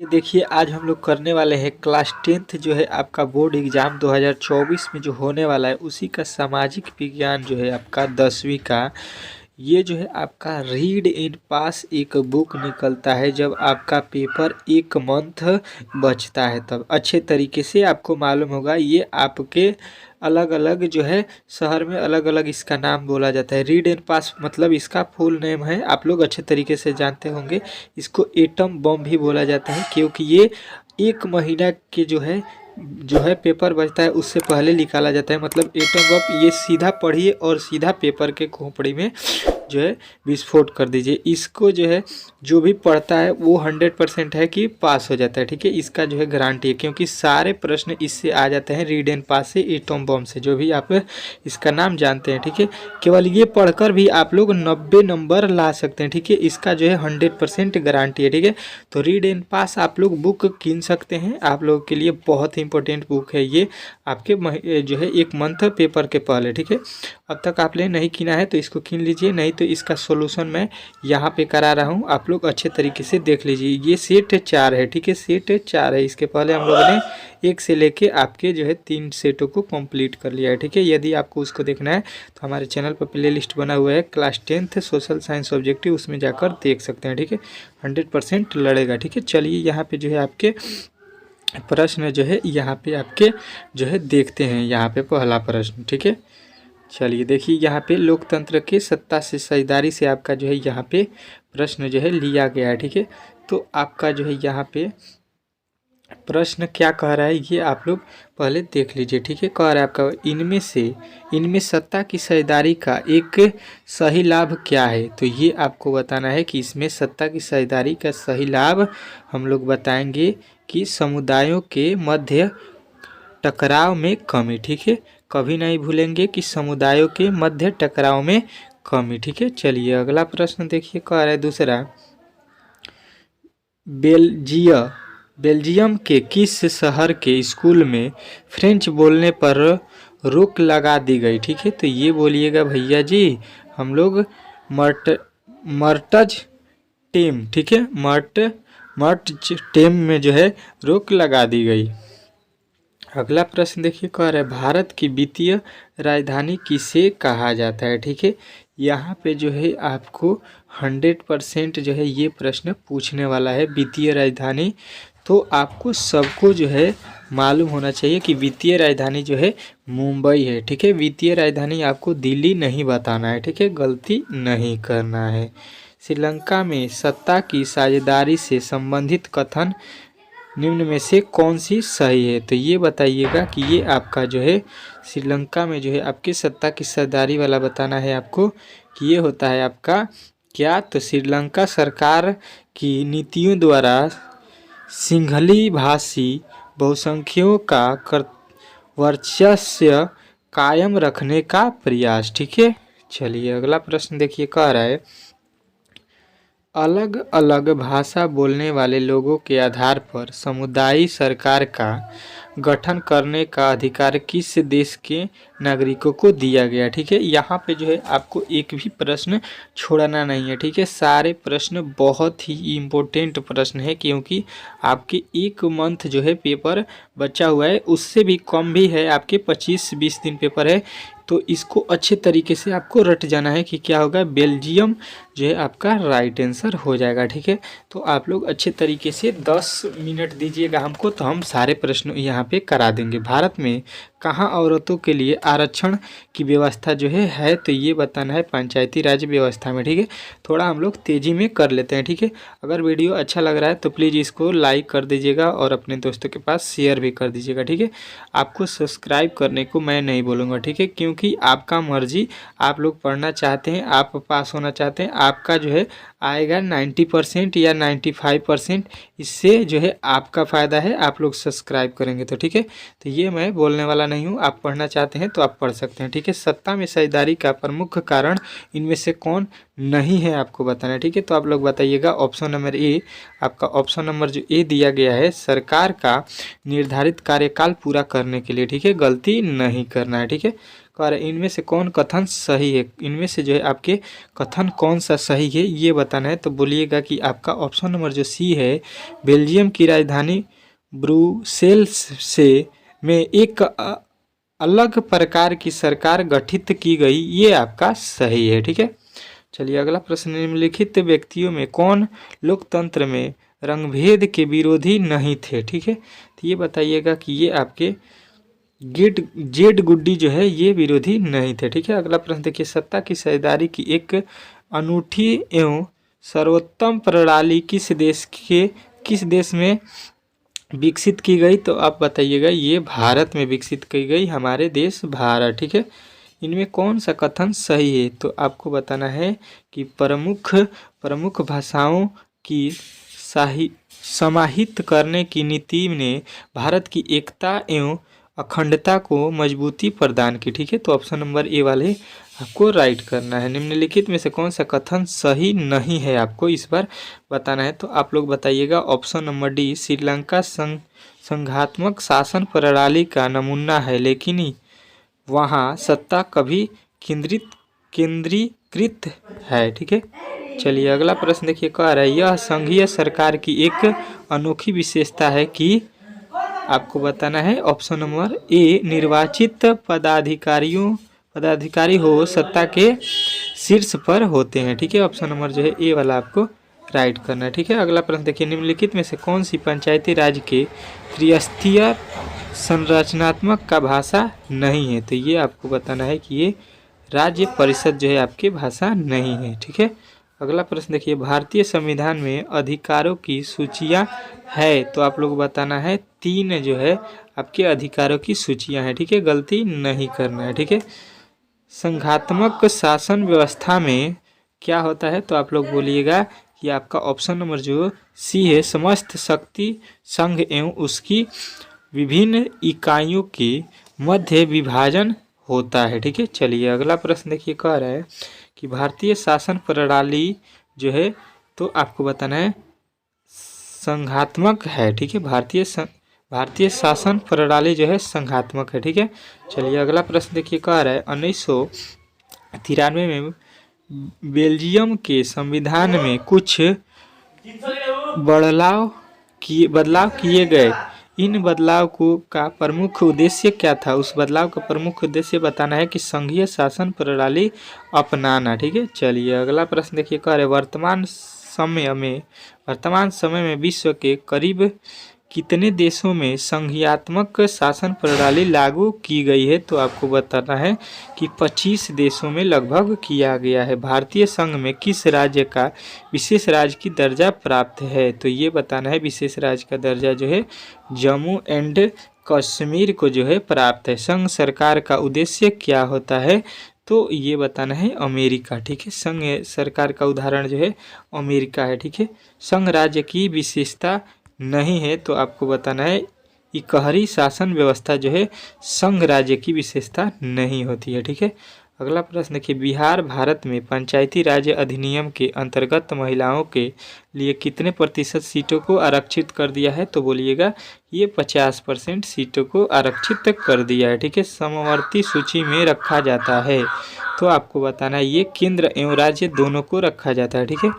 ये देखिए आज हम लोग करने वाले हैं क्लास 10th जो है आपका बोर्ड एग्ज़ाम 2024 में जो होने वाला है उसी का सामाजिक विज्ञान जो है आपका 10वीं का। ये जो है आपका रीड एंड पास एक बुक निकलता है जब आपका पेपर एक मंथ बचता है, तब अच्छे तरीके से आपको मालूम होगा। ये आपके अलग अलग जो है शहर में अलग अलग इसका नाम बोला जाता है। रीड एंड पास मतलब इसका फुल नेम है, आप लोग अच्छे तरीके से जानते होंगे। इसको एटम बम भी बोला जाता है क्योंकि ये एक महीना के जो है पेपर बचता है उससे पहले निकाला जाता है। मतलब एटम बम ये सीधा पढ़िए और सीधा पेपर के खोपड़ी में जो है विस्फोट कर दीजिए। इसको जो है जो भी पढ़ता है वो 100% है कि पास हो जाता है। ठीक है, इसका जो है गारंटी है क्योंकि सारे प्रश्न इससे आ जाते हैं, रीड एंड पास से, एटम बम से, जो भी आप इसका नाम जानते हैं। ठीक है, केवल ये पढ़कर भी आप लोग 90 नंबर ला सकते हैं। ठीक है, इसका जो है 100% गारंटी है। ठीक है, तो रीड एंड पास आप लोग बुक कीन सकते हैं, आप लोगों के लिए बहुत ही इंपॉर्टेंट बुक है ये, आपके जो है एक मंथ पेपर के पहले। ठीक है, अब तक आपने नहीं कीना है तो इसको कीन लीजिए, नहीं तो इसका सोल्यूशन मैं यहाँ पे करा रहा हूँ, आप लोग अच्छे तरीके से देख लीजिए। ये सेट 4 है। ठीक है, सेट 4 है। इसके पहले हम लोगों ने 1 से लेके आपके जो है 3 सेटों को कंप्लीट कर लिया है। ठीक है, यदि आपको उसको देखना है तो हमारे चैनल पर प्ले लिस्ट बना हुआ है class 10th social science objective, उसमें जाकर देख सकते हैं। ठीक है, 100% लड़ेगा। ठीक है, चलिए यहाँ पे जो है आपके प्रश्न जो है यहाँ पे आपके जो है देखते हैं। यहाँ पे पहला प्रश्न, ठीक है, चलिए देखिए यहाँ पे लोकतंत्र के सत्ता से साझेदारी से आपका जो है यहाँ पे प्रश्न जो है लिया गया है। ठीक है, तो आपका जो है यहाँ पे प्रश्न क्या कह रहा है ये आप लोग पहले देख लीजिए। ठीक है, कह रहा है आपका इनमें सत्ता की साझेदारी का एक सही लाभ क्या है। तो ये आपको बताना है कि इसमें सत्ता की साझेदारी का सही लाभ हम लोग बताएंगे कि समुदायों के मध्य टकराव में कमी। ठीक है, कभी नहीं भूलेंगे कि समुदायों के मध्य टकराव में कमी। ठीक है, चलिए अगला प्रश्न देखिए, कह रहा है दूसरा, बेल्जियम के किस शहर के स्कूल में फ्रेंच बोलने पर रोक लगा दी गई। ठीक है, तो ये बोलिएगा भैया जी हम लोग मर्टज टेम, ठीक है, मर्टज टेम में जो है रोक लगा दी गई। अगला प्रश्न देखिए, कह रहा है भारत की वित्तीय राजधानी किसे कहा जाता है। ठीक है, यहाँ पे जो है आपको 100% जो है ये प्रश्न पूछने वाला है, वित्तीय राजधानी। तो आपको सबको जो है मालूम होना चाहिए कि वित्तीय राजधानी जो है मुंबई है। ठीक है, वित्तीय राजधानी आपको दिल्ली नहीं बताना है। ठीक है, गलती नहीं करना है। श्रीलंका में सत्ता की साझेदारी से संबंधित कथन निम्न में से कौन सी सही है। तो ये बताइएगा कि ये आपका जो है श्रीलंका में जो है आपकी सत्ता की साझेदारी वाला बताना है आपको कि ये होता है आपका क्या। तो श्रीलंका सरकार की नीतियों द्वारा सिंहली भाषी बहुसंख्यों का वर्चस्व कायम रखने का प्रयास। ठीक है, चलिए अगला प्रश्न देखिए, कह रहा है अलग अलग भाषा बोलने वाले लोगों के आधार पर समुदायी सरकार का गठन करने का अधिकार किस देश के नागरिकों को दिया गया। ठीक है, यहाँ पे जो है आपको एक भी प्रश्न छोड़ना नहीं है। ठीक है, सारे प्रश्न बहुत ही इम्पोर्टेंट प्रश्न है क्योंकि आपके एक मंथ जो है पेपर बचा हुआ है, उससे भी कम भी है, आपके 25-20 दिन पेपर है। तो इसको अच्छे तरीके से आपको रट जाना है कि क्या होगा, बेल्जियम जो है आपका राइट आंसर हो जाएगा। ठीक है, तो आप लोग अच्छे तरीके से 10 मिनट दीजिएगा हमको, तो हम सारे प्रश्न यहाँ पे करा देंगे। भारत में कहाँ औरतों के लिए आरक्षण की व्यवस्था जो है तो ये बताना है पंचायती राज व्यवस्था में। ठीक है, थोड़ा हम लोग तेज़ी में कर लेते हैं। ठीक है, अगर वीडियो अच्छा लग रहा है तो प्लीज़ इसको लाइक कर दीजिएगा और अपने दोस्तों के पास शेयर भी कर दीजिएगा। ठीक है, आपको सब्सक्राइब करने को मैं नहीं बोलूँगा। ठीक है, क्योंकि आपका मर्जी, आप लोग पढ़ना चाहते हैं, आप पास होना चाहते हैं, आपका जो है आएगा 90% या 95%, इससे जो है आपका फ़ायदा है, आप लोग सब्सक्राइब करेंगे तो। ठीक है, तो ये मैं बोलने वाला नहीं हूँ, आप पढ़ना चाहते हैं तो आप पढ़ सकते हैं। ठीक है, सत्ता में साझेदारी का प्रमुख कारण इनमें से कौन नहीं है आपको बताना है। ठीक है, तो आप लोग बताइएगा ऑप्शन नंबर ए, आपका ऑप्शन नंबर जो ए दिया गया है, सरकार का निर्धारित कार्यकाल पूरा करने के लिए। ठीक है, गलती नहीं करना है। ठीक है, कह रहे इनमें से कौन कथन सही है, इनमें से जो है आपके कथन कौन सा सही है ये बताना है। तो बोलिएगा कि आपका ऑप्शन नंबर जो सी है, बेल्जियम की राजधानी ब्रुसेल्स से में एक अलग प्रकार की सरकार गठित की गई, ये आपका सही है। ठीक है, चलिए अगला प्रश्न, निम्नलिखित व्यक्तियों में कौन लोकतंत्र में रंगभेद के विरोधी नहीं थे। ठीक है, तो ये बताइएगा कि ये आपके जेड गुड्डी जो है ये विरोधी नहीं थे। ठीक है, अगला प्रश्न देखिए, सत्ता की साझेदारी की एक अनूठी एवं सर्वोत्तम प्रणाली किस देश में विकसित की गई, तो आप बताइएगा ये भारत में विकसित की गई, हमारे देश भारत। ठीक है, इनमें कौन सा कथन सही है, तो आपको बताना है कि प्रमुख भाषाओं की समाहित करने की नीति ने भारत की एकता एवं अखंडता को मजबूती प्रदान की। ठीक है, तो ऑप्शन नंबर ए वाले आपको राइट करना है। निम्नलिखित में से कौन सा कथन सही नहीं है, आपको इस बार बताना है। तो आप लोग बताइएगा ऑप्शन नंबर डी, श्रीलंका संघात्मक शासन प्रणाली का नमूना है, लेकिन वहाँ सत्ता कभी केंद्रीकृत है। ठीक है, चलिए अगला प्रश्न देखिए, कह रहा है यह संघीय सरकार की एक अनोखी विशेषता है कि, आपको बताना है ऑप्शन नंबर ए, निर्वाचित पदाधिकारी हो सत्ता के शीर्ष पर होते हैं। ठीक है, ऑप्शन नंबर जो है ए वाला आपको राइट करना है। ठीक है, अगला प्रश्न देखिए, निम्नलिखित में से कौन सी पंचायती राज के त्रिस्तरीय संरचनात्मक का भाषा नहीं है, तो ये आपको बताना है कि ये राज्य परिषद जो है आपकी भाषा नहीं है। ठीक है, अगला प्रश्न देखिए, भारतीय संविधान में अधिकारों की सूचियां है, तो आप लोग बताना है 3 जो है आपके अधिकारों की सूचियां हैं। ठीक है, गलती नहीं करना है। ठीक है, संघात्मक शासन व्यवस्था में क्या होता है, तो आप लोग बोलिएगा कि आपका ऑप्शन नंबर जो सी है, समस्त शक्ति संघ एवं उसकी विभिन्न इकाइयों के मध्य विभाजन होता है। ठीक है, चलिए अगला प्रश्न देखिए, कह रहा है कि भारतीय शासन प्रणाली जो है, तो आपको बताना है संघात्मक है। ठीक है, भारतीय शासन प्रणाली जो है संघात्मक है। ठीक है, चलिए अगला प्रश्न देखिए, कह रहा है 1993 में बेल्जियम के संविधान में कुछ बदलाव किए गए, इन बदलाव का प्रमुख उद्देश्य क्या था, उस बदलाव का प्रमुख उद्देश्य बताना है कि संघीय शासन प्रणाली अपनाना। ठीक है, चलिए अगला प्रश्न देखिए, कह रहे वर्तमान समय में विश्व के करीब कितने देशों में संघीयात्मक शासन प्रणाली लागू की गई है, तो आपको बताना है कि 25 देशों में लगभग किया गया है। भारतीय संघ में किस राज्य का विशेष राज्य की दर्जा प्राप्त है, तो ये बताना है विशेष राज्य का दर्जा जो है जम्मू एंड कश्मीर को जो है प्राप्त है। संघ सरकार का उद्देश्य क्या होता है, तो ये बताना है अमेरिका। ठीक है, संघ सरकार का उदाहरण जो है अमेरिका है। ठीक है, संघ राज्य की विशेषता नहीं है, तो आपको बताना है इकहरी शासन व्यवस्था जो है संघ राज्य की विशेषता नहीं होती है। ठीक है, अगला प्रश्न देखिए, बिहार भारत में पंचायती राज अधिनियम के अंतर्गत महिलाओं के लिए कितने प्रतिशत सीटों को आरक्षित कर दिया है, तो बोलिएगा ये 50% सीटों को आरक्षित कर दिया है। ठीक है, समवर्ती सूची में रखा जाता है, तो आपको बताना है ये केंद्र एवं राज्य दोनों को रखा जाता है। ठीक है,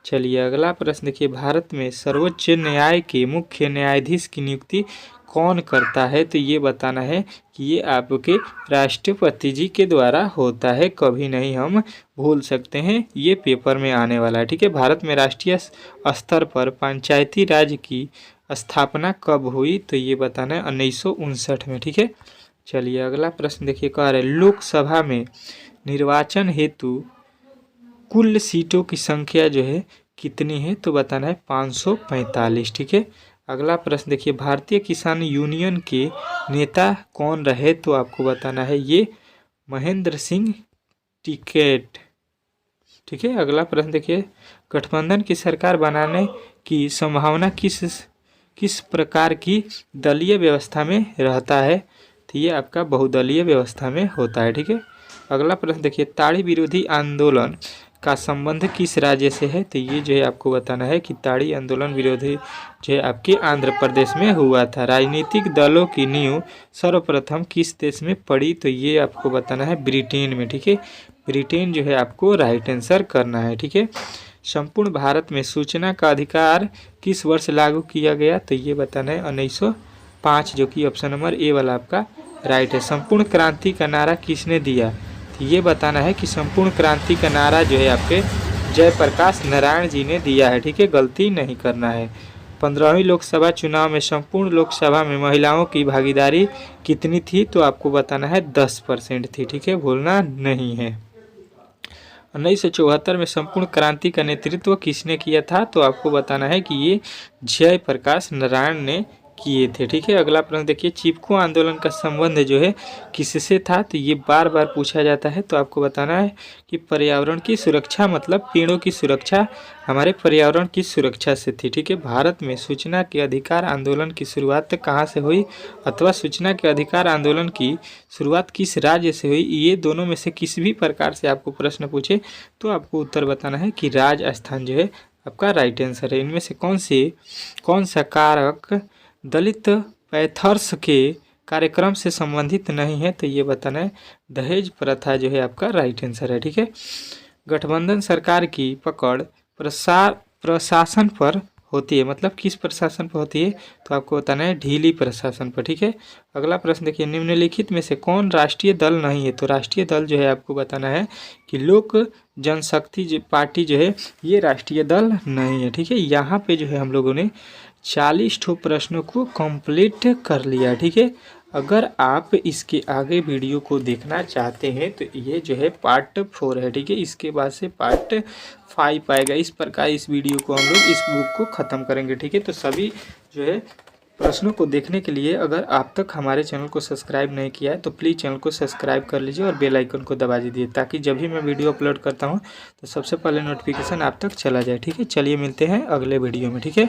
चलिए अगला प्रश्न देखिए, भारत में सर्वोच्च न्यायालय के मुख्य न्यायाधीश की नियुक्ति कौन करता है, तो ये बताना है कि ये आपके राष्ट्रपति जी के द्वारा होता है, कभी नहीं हम भूल सकते हैं, ये पेपर में आने वाला है। ठीक है, भारत में राष्ट्रीय स्तर पर पंचायती राज की स्थापना कब हुई, तो ये बताना है 1959 में। ठीक है, चलिए अगला प्रश्न देखिए, कह रहे लोकसभा में निर्वाचन हेतु कुल सीटों की संख्या जो है कितनी है, तो बताना है 545। ठीक है, अगला प्रश्न देखिए, भारतीय किसान यूनियन के नेता कौन रहे, तो आपको बताना है ये महेंद्र सिंह टिकैत। ठीक है, अगला प्रश्न देखिए, गठबंधन की सरकार बनाने की संभावना किस प्रकार की दलीय व्यवस्था में रहता है, तो ये आपका बहुदलीय व्यवस्था में होता है। ठीक है, अगला प्रश्न देखिए, ताड़ी विरोधी आंदोलन का संबंध किस राज्य से है? तो ये जो है आपको बताना है कि ताड़ी आंदोलन विरोधी जो है आपके आंध्र प्रदेश में हुआ था। राजनीतिक दलों की नींव सर्वप्रथम किस देश में पड़ी? तो ये आपको बताना है ब्रिटेन में। ठीक है, ब्रिटेन जो है आपको राइट आंसर करना है। ठीक है, संपूर्ण भारत में सूचना का अधिकार किस वर्ष लागू किया गया? तो ये बताना है 1905, जो कि ऑप्शन नंबर ए वाला आपका राइट है। संपूर्ण क्रांति का नारा किसने दिया? तो ये बताना है कि संपूर्ण क्रांति का नारा जो है आपके जयप्रकाश नारायण जी ने दिया है। ठीक है, गलती नहीं करना है। 15वीं लोकसभा चुनाव में संपूर्ण लोकसभा में महिलाओं की भागीदारी कितनी थी? तो आपको बताना है 10% थी। ठीक है, भूलना नहीं है। 1974 में संपूर्ण क्रांति का नेतृत्व किसने किया था? तो आपको बताना है कि ये जयप्रकाश नारायण ने किए थे। ठीक है, अगला प्रश्न देखिए, चिपको आंदोलन का संबंध जो है किससे था? तो ये बार बार पूछा जाता है। तो आपको बताना है कि पर्यावरण की सुरक्षा, मतलब पेड़ों की सुरक्षा हमारे पर्यावरण की सुरक्षा से थी। ठीक है, भारत में सूचना के अधिकार आंदोलन की शुरुआत कहाँ से हुई, अथवा सूचना के अधिकार आंदोलन की शुरुआत किस राज्य से हुई? ये दोनों में से किसी भी प्रकार से आपको प्रश्न पूछे तो आपको उत्तर बताना है कि राजस्थान जो है आपका राइट आंसर है। इनमें से कौन सा कारक दलित पैथर्स के कार्यक्रम से संबंधित नहीं है? तो ये बताना है दहेज प्रथा जो है आपका राइट आंसर है। ठीक है, गठबंधन सरकार की पकड़ प्रशासन पर होती है, मतलब किस प्रशासन पर होती है? तो आपको बताना है ढीली प्रशासन पर। ठीक है, अगला प्रश्न देखिए, निम्नलिखित में से कौन राष्ट्रीय दल नहीं है? तो राष्ट्रीय दल जो है आपको बताना है कि लोक जनशक्ति पार्टी जो है ये राष्ट्रीय दल नहीं है। ठीक है, यहाँ पे जो है हम लोगों ने 40 ठो प्रश्नों को कंप्लीट कर लिया। ठीक है, अगर आप इसके आगे वीडियो को देखना चाहते हैं तो ये जो है पार्ट 4 है। ठीक है, इसके बाद से पार्ट 5 आएगा। इस प्रकार इस वीडियो को हम लोग इस बुक को ख़त्म करेंगे। ठीक है, तो सभी जो है प्रश्नों को देखने के लिए अगर आप तक हमारे चैनल को सब्सक्राइब नहीं किया है तो प्लीज़ चैनल को सब्सक्राइब कर लीजिए और बेल आइकन को दबा दीजिए, ताकि जब भी मैं वीडियो अपलोड करता हूँ तो सबसे पहले नोटिफिकेशन आप तक चला जाए। ठीक है, चलिए मिलते हैं अगले वीडियो में। ठीक है।